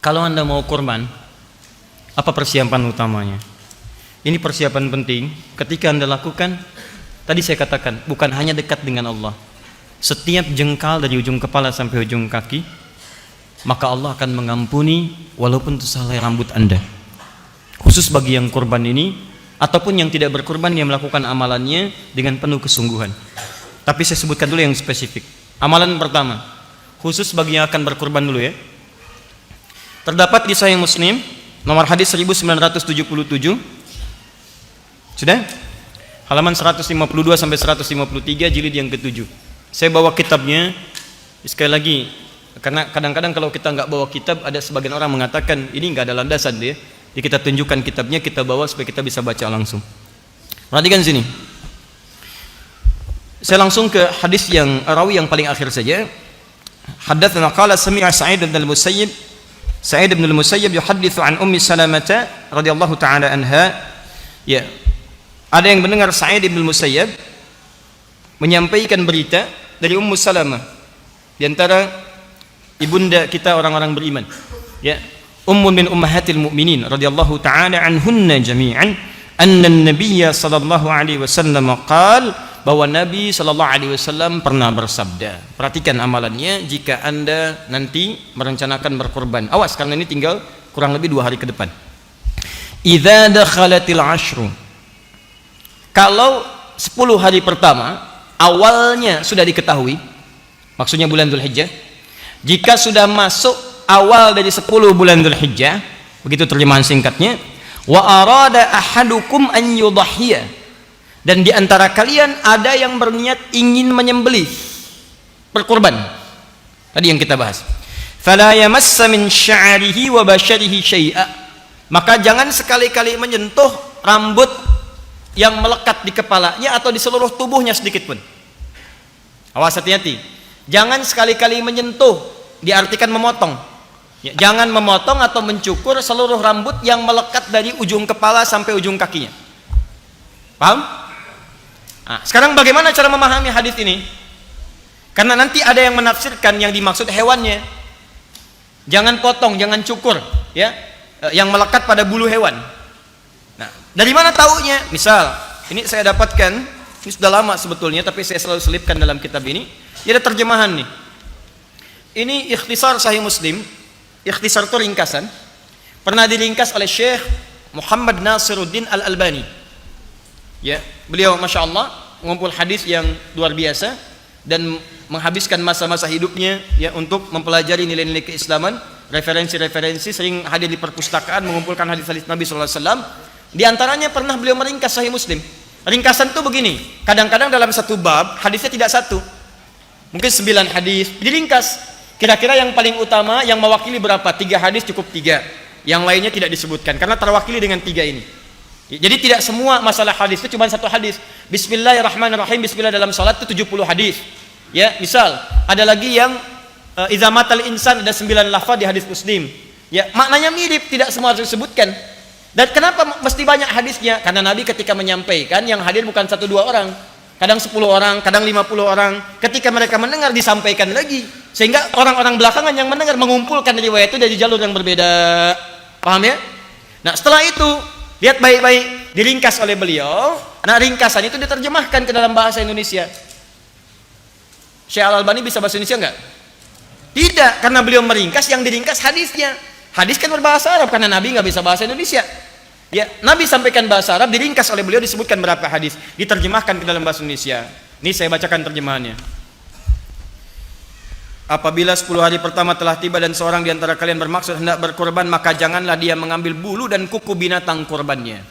Kalau Anda mau kurban, apa persiapan utamanya? Ini persiapan penting ketika Anda lakukan. Tadi saya katakan, bukan hanya dekat dengan Allah. Setiap jengkal dari ujung kepala sampai ujung kaki, maka Allah akan mengampuni walaupun itu sehelai rambut Anda. Khusus bagi yang kurban ini, ataupun yang tidak berkurban, yang melakukan amalannya dengan penuh kesungguhan. Tapi saya sebutkan dulu yang spesifik. Amalan pertama, khusus bagi yang akan berkurban dulu ya. Terdapat di Sahih Muslim nomor hadis 1977. Sudah? Halaman 152 sampai 153 jilid yang ke-7. Saya bawa kitabnya. Sekali lagi, karena kadang-kadang kalau kita nggak bawa kitab, ada sebagian orang mengatakan ini nggak ada landasan dia. Jadi kita tunjukkan kitabnya, kita bawa supaya kita bisa baca langsung. Perhatikan sini. Saya langsung ke hadis yang rawi yang paling akhir saja. Hadatsana qala sami'a Sa'id bin al-Musayyib. Sa'id bin al-Musayyib yuhadditsu an Ummi Salamah radhiyallahu taala anha. Ya. Ada yang mendengar Sa'id bin al-Musayyib menyampaikan berita dari Ummu Salamah, di antara ibunda kita orang-orang beriman. Ya. Ummun min ummahatil mu'minin radhiyallahu taala anhunna jami'an anna an-nabiy sallallahu alaihi wasallam qala, bahwa Nabi sallallahu alaihi wasallam pernah bersabda. Perhatikan amalannya jika Anda nanti merencanakan berkorban. Awas, karena ini tinggal kurang lebih 2 hari ke depan. Idza dakhalatil ashru, kalau 10 hari pertama awalnya sudah diketahui, maksudnya bulan Dzulhijjah. Jika sudah masuk awal dari 10 bulan Dzulhijjah, begitu terjemahan singkatnya. Wa arada ahadukum an yudhhiya, dan di antara kalian ada yang berniat ingin menyembelih, berkorban. Tadi yang kita bahas. Fala yamassa min sya'rihi wa basyarihi syai'a, maka jangan sekali-kali menyentuh rambut yang melekat di kepalanya atau di seluruh tubuhnya sedikit pun. Awas, hati-hati. Jangan sekali-kali menyentuh, diartikan memotong. Ya, jangan memotong atau mencukur seluruh rambut yang melekat dari ujung kepala sampai ujung kakinya. Paham? Nah, sekarang bagaimana cara memahami hadis ini? Karena nanti ada yang menafsirkan yang dimaksud hewannya. Jangan potong, jangan cukur, ya, yang melekat pada bulu hewan. Nah, dari mana taunya? Misal, ini saya dapatkan, ini sudah lama sebetulnya, tapi saya selalu selipkan dalam kitab ini. Ini ada terjemahan nih. Ini ikhtisar Sahih Muslim. Ikhtisar itu ringkasan. Pernah diringkas oleh Syekh Muhammad Nasiruddin Al-Albani. Ya, beliau masya Allah mengumpul hadis yang luar biasa dan menghabiskan masa-masa hidupnya ya untuk mempelajari nilai-nilai keislaman, referensi-referensi, sering hadir di perpustakaan mengumpulkan hadis-hadis Nabi SAW. Di antaranya pernah beliau meringkas Sahih Muslim. Ringkasan itu begini, kadang-kadang dalam satu bab hadisnya tidak satu, mungkin 9 hadis diringkas. Kira-kira yang paling utama yang mewakili berapa? 3 hadis cukup 3, yang lainnya tidak disebutkan karena terwakili dengan 3 ini. Jadi tidak semua masalah hadis itu cuma 1 hadis. Bismillahirrahmanirrahim, bismillah dalam salat itu 70 hadis. Ya, misal ada lagi yang idza matal insan, ada 9 lafaz di hadis Muslim. Ya, maknanya mirip, tidak semua harus disebutkan. Dan kenapa mesti banyak hadisnya? Karena Nabi ketika menyampaikan yang hadir bukan 1-2 orang, kadang 10 orang, kadang 50 orang. Ketika mereka mendengar disampaikan lagi, sehingga orang-orang belakangan yang mendengar mengumpulkan riwayat itu dari jalur yang berbeda. Paham ya? Nah, setelah itu lihat baik-baik, diringkas oleh beliau. Nah, ringkasan itu diterjemahkan ke dalam bahasa Indonesia. Syekh Al-Albani bisa bahasa Indonesia enggak? Tidak, karena beliau meringkas, yang diringkas hadisnya. Hadis kan berbahasa Arab, karena Nabi nggak bisa bahasa Indonesia. Ya, Nabi sampaikan bahasa Arab, diringkas oleh beliau, disebutkan berapa hadis, diterjemahkan ke dalam bahasa Indonesia. Ini saya bacakan terjemahannya. Apabila 10 hari pertama telah tiba dan seorang di antara kalian bermaksud hendak berkorban, maka janganlah dia mengambil bulu dan kuku binatang korbannya.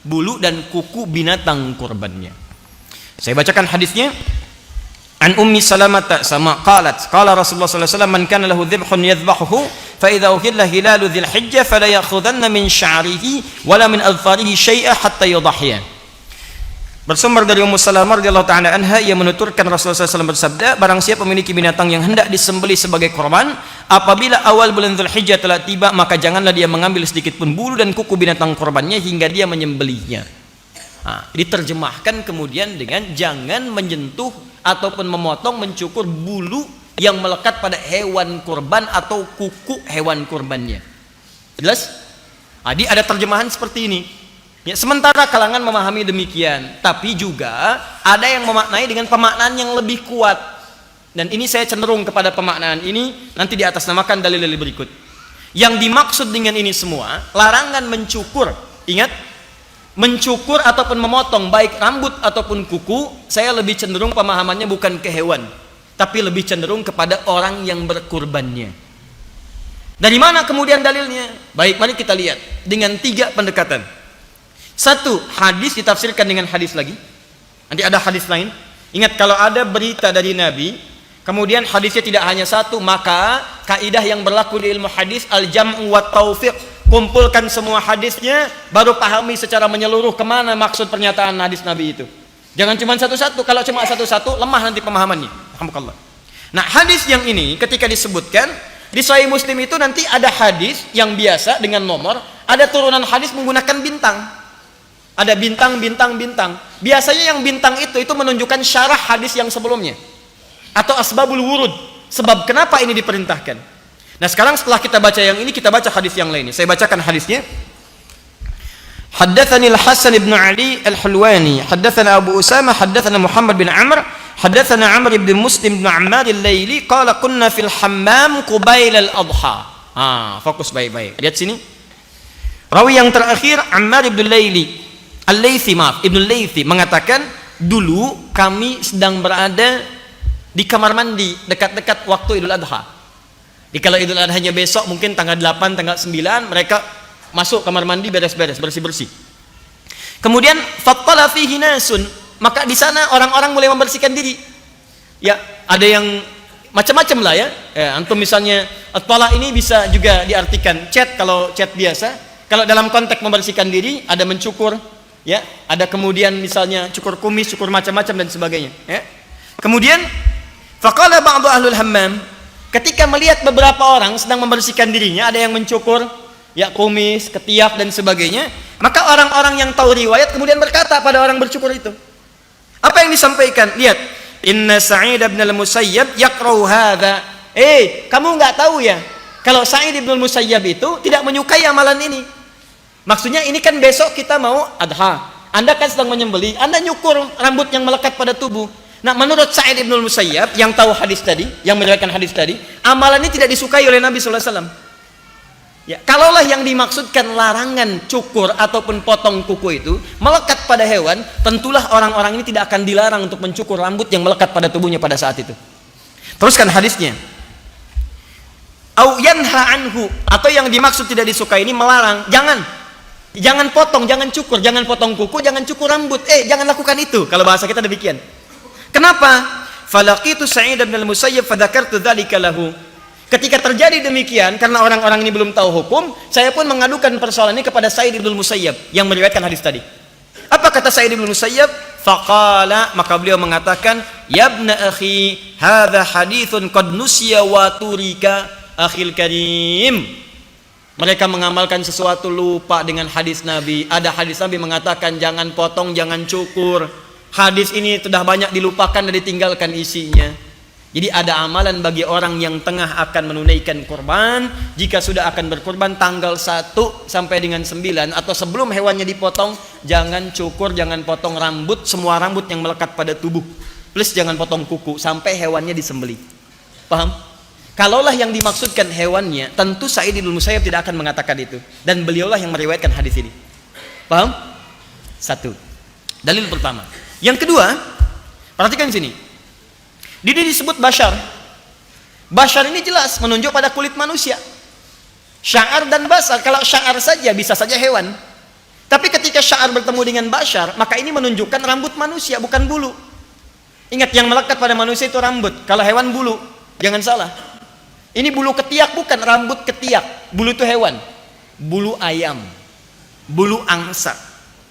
Bulu dan kuku binatang korbannya. Saya bacakan hadisnya. An Ummi Salamah sama qalat, qala Rasulullah sallallahu alaihi wasallam, man kana lahu dhibhun yadhbahuhu fa idza uhilla hilalu dzil hijjah fala ya'khudanna min sya'rihi wala min adfarihi syai'a hatta yudhhiya. Bersumber dari Ummu Salamah radhiyallahu taala anha, ia menuturkan Rasulullah SAW bersabda, barang siapa memiliki binatang yang hendak disembelih sebagai korban, apabila awal bulan Dzulhijjah telah tiba, maka janganlah dia mengambil sedikit pun bulu dan kuku binatang korbannya hingga dia menyembelihnya. Nah, diterjemahkan kemudian dengan jangan menyentuh ataupun memotong, mencukur bulu yang melekat pada hewan kurban atau kuku hewan kurbannya. Jelas? Jadi ada terjemahan seperti ini. Ya, sementara kalangan memahami demikian, tapi juga ada yang memaknai dengan pemaknaan yang lebih kuat. Dan ini saya cenderung kepada pemaknaan ini nanti di atas namakan dalil-dalil berikut. Yang dimaksud dengan ini semua, larangan mencukur. Ingat, mencukur ataupun memotong baik rambut ataupun kuku, saya lebih cenderung pemahamannya bukan ke hewan, tapi lebih cenderung kepada orang yang berkurbannya. Dari mana kemudian dalilnya? Baik, mari kita lihat dengan 3 pendekatan. 1, hadis ditafsirkan dengan hadis lagi. Nanti ada hadis lain. Ingat, kalau ada berita dari Nabi, kemudian hadisnya tidak hanya 1, maka kaidah yang berlaku di ilmu hadis al-jam'u wa taufiq. Kumpulkan semua hadisnya, baru pahami secara menyeluruh kemana maksud pernyataan hadis Nabi itu. Jangan cuma satu-satu. Kalau cuma satu-satu, lemah nanti pemahamannya. Alhamdulillah. Nah, hadis yang ini ketika disebutkan di Sahih Muslim itu nanti ada hadis yang biasa dengan nomor, ada turunan hadis menggunakan bintang. Ada bintang, bintang, bintang. Biasanya yang bintang itu menunjukkan syarah hadis yang sebelumnya. Atau asbabul wurud. Sebab kenapa ini diperintahkan. Nah, sekarang setelah kita baca yang ini, kita baca hadis yang lainnya. Saya bacakan hadisnya. Haddatsani Al-Hasan ibn Ali Al-Hulwani, haddatsana Abu Usama, haddatsana Muhammad bin Amr, haddatsana Amr ibn Muslim bin Ammar Al-Laili, qala kunna fil hammam qubail al-adha. Fokus baik-baik. Lihat sini. Rawi yang terakhir Ammar ibn Al-Laythi, Ibn Al-Laythi mengatakan, dulu kami sedang berada di kamar mandi dekat-dekat waktu Idul Adha. Di kalau Idul Adhanya besok, mungkin tanggal 8, tanggal 9, mereka masuk kamar mandi beres-beres, bersih-bersih. Kemudian fattala fihi nasun, maka di sana orang-orang mulai membersihkan diri. Ya, ada yang macam-macam lah ya. Antum misalnya at-tala ini bisa juga diartikan cat kalau cat biasa. Kalau dalam konteks membersihkan diri ada mencukur, ya, ada kemudian misalnya cukur kumis, cukur macam-macam dan sebagainya, ya. Kemudian faqala ba'du ahlul hammam, ketika melihat beberapa orang sedang membersihkan dirinya, ada yang mencukur ya kumis, ketiak dan sebagainya, maka orang-orang yang tahu riwayat kemudian berkata pada orang bercukur itu. Apa yang disampaikan? Lihat, inna Sa'id bin al-Musayyab yakrahu hadza. Kamu enggak tahu ya kalau Sa'id bin al-Musayyab itu tidak menyukai amalan ini. Maksudnya ini kan besok kita mau adha. Anda kan sedang menyembelih, Anda nyukur rambut yang melekat pada tubuh. Nah, menurut Sa'id bin al-Musayyab yang tahu hadis tadi, yang meriwayatkan hadis tadi, amalan ini tidak disukai oleh Nabi sallallahu alaihi wasallam. Ya, kalaulah yang dimaksudkan larangan cukur ataupun potong kuku itu melekat pada hewan, tentulah orang-orang ini tidak akan dilarang untuk mencukur rambut yang melekat pada tubuhnya pada saat itu. Teruskan hadisnya. Au yanha anhu, atau yang dimaksud tidak disukai ini melarang, jangan potong, jangan cukur, jangan potong kuku, jangan cukur rambut. Jangan lakukan itu. Kalau bahasa kita demikian. Kenapa? Falaqitu Sa'id bin al-Musayyab fadzakartu dzalika lahu. Ketika terjadi demikian, karena orang-orang ini belum tahu hukum, saya pun mengadukan persoalan ini kepada Sa'id bin al-Musayyab yang meriwayatkan hadis tadi. Apa kata Sa'id bin al-Musayyab? Faqala, maka beliau mengatakan, ya ibna akhi, hadza haditsun qad nusiya wa turika akhil karim. Mereka mengamalkan sesuatu lupa dengan hadis Nabi. Ada hadis Nabi mengatakan jangan potong, jangan cukur. Hadis ini sudah banyak dilupakan dan ditinggalkan isinya. Jadi ada amalan bagi orang yang tengah akan menunaikan kurban, jika sudah akan berkurban tanggal 1 sampai dengan 9 atau sebelum hewannya dipotong, jangan cukur, jangan potong rambut, semua rambut yang melekat pada tubuh. Plus jangan potong kuku sampai hewannya disembelih. Paham? Kalaulah yang dimaksudkan hewannya, tentu Sa'id bin Musayyab tidak akan mengatakan itu, dan beliaulah yang meriwayatkan hadis ini. Paham? 1. Dalil pertama. Yang kedua, perhatikan sini. Ini disebut bashar. Bashar ini jelas menunjuk pada kulit manusia. Sya'ar dan basar. Kalau sya'ar saja bisa saja hewan. Tapi ketika sya'ar bertemu dengan bashar, maka ini menunjukkan rambut manusia, bukan bulu. Ingat, yang melekat pada manusia itu rambut. Kalau hewan bulu, jangan salah. Ini bulu ketiak, bukan rambut ketiak. Bulu itu hewan. Bulu ayam, bulu angsa,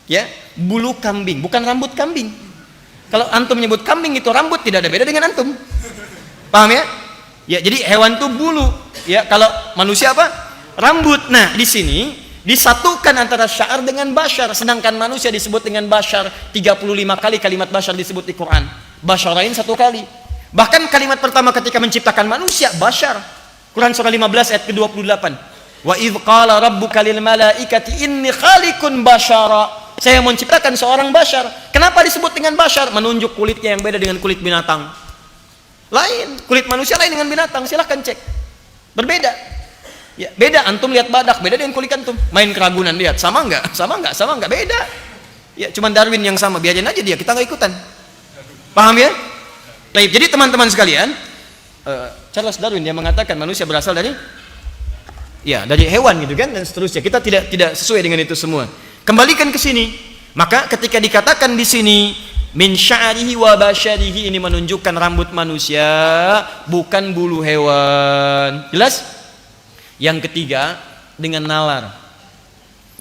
ya, bulu kambing, bukan rambut kambing. Kalau antum menyebut kambing itu rambut, tidak ada beda dengan antum. Paham ya? Ya, jadi hewan itu bulu, ya. Kalau manusia apa? Rambut. Nah, di sini disatukan antara sya'ar dengan bashar, sedangkan manusia disebut dengan bashar 35 kali kalimat bashar disebut di Quran. Basharain 1 kali. Bahkan kalimat pertama ketika menciptakan manusia, bashar. Quran surah 15 ayat ke-28. Wa idh qala rabbuka lil malaikati inni khaliqun bashara. Saya menciptakan seorang bashar. Kenapa disebut dengan bashar? Menunjuk kulitnya yang beda dengan kulit binatang. Lain, kulit manusia lain dengan binatang. Silahkan cek. Berbeda. Ya, beda. Antum lihat badak, beda dengan kulit antum. Main keragunan lihat, sama enggak? Sama enggak? Sama enggak? Beda. Ya, cuman Darwin yang sama. Biarin aja dia, kita enggak ikutan. Paham ya? Baik, jadi teman-teman sekalian, Charles Darwin dia mengatakan manusia berasal dari hewan gitu kan, dan seterusnya. Kita tidak sesuai dengan itu semua. Kembalikan ke sini. Maka ketika dikatakan di sini min sya'rihi wa basyarihi, ini menunjukkan rambut manusia, bukan bulu hewan. Jelas? Yang ketiga dengan nalar.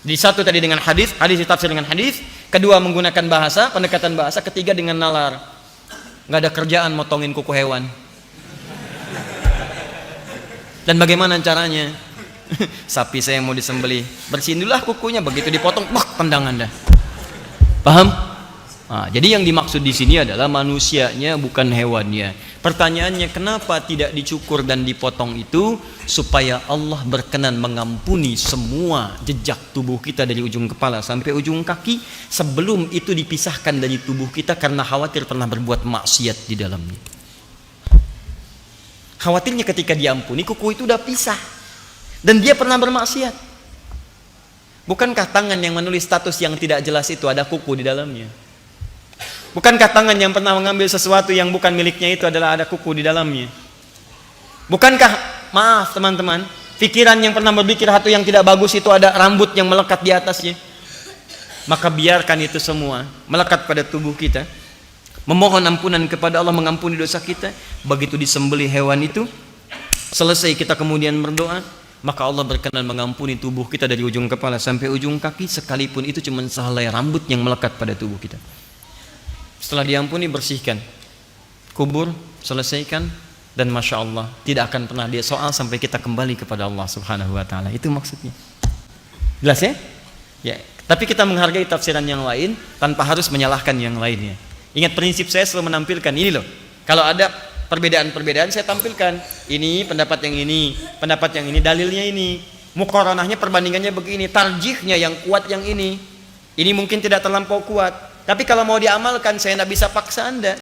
Di satu tadi dengan hadis ditafsir dengan hadis, kedua menggunakan bahasa, pendekatan bahasa, ketiga dengan nalar. Nggak ada kerjaan motongin kuku hewan. Dan bagaimana caranya? Sapi saya mau disembelih, bersihin dulu kukunya, begitu dipotong, tendangan dah. Paham? Nah, jadi yang dimaksud di sini adalah manusianya, bukan hewannya. Pertanyaannya, kenapa tidak dicukur dan dipotong itu? Supaya Allah berkenan mengampuni semua jejak tubuh kita dari ujung kepala sampai ujung kaki, sebelum itu dipisahkan dari tubuh kita karena khawatir pernah berbuat maksiat di dalamnya. Khawatirnya ketika diampuni, kuku itu udah pisah dan dia pernah bermaksiat. Bukankah tangan yang menulis status yang tidak jelas itu ada kuku di dalamnya? Bukankah tangan yang pernah mengambil sesuatu yang bukan miliknya itu adalah ada kuku di dalamnya? Bukankah, maaf teman-teman, pikiran yang pernah berpikir hati yang tidak bagus itu ada rambut yang melekat di atasnya? Maka biarkan itu semua melekat pada tubuh kita. Memohon ampunan kepada Allah, mengampuni dosa kita. Begitu disembelih hewan itu, selesai kita kemudian berdoa, maka Allah berkenan mengampuni tubuh kita dari ujung kepala sampai ujung kaki, sekalipun itu cuma sehelai rambut yang melekat pada tubuh kita. Setelah diampuni, bersihkan, kubur, selesaikan, dan masya Allah tidak akan pernah dia soal sampai kita kembali kepada Allah Subhanahu Wa Taala. Itu maksudnya. Jelas ya? Ya. Tapi kita menghargai tafsiran yang lain tanpa harus menyalahkan yang lainnya. Ingat prinsip saya selalu menampilkan ini loh. Kalau ada perbedaan-perbedaan saya tampilkan. Ini pendapat yang ini, dalilnya ini. Muqaranahnya, perbandingannya begini, tarjihnya yang kuat yang ini. Ini mungkin tidak terlampau kuat. Tapi kalau mau diamalkan, saya tidak bisa paksa Anda.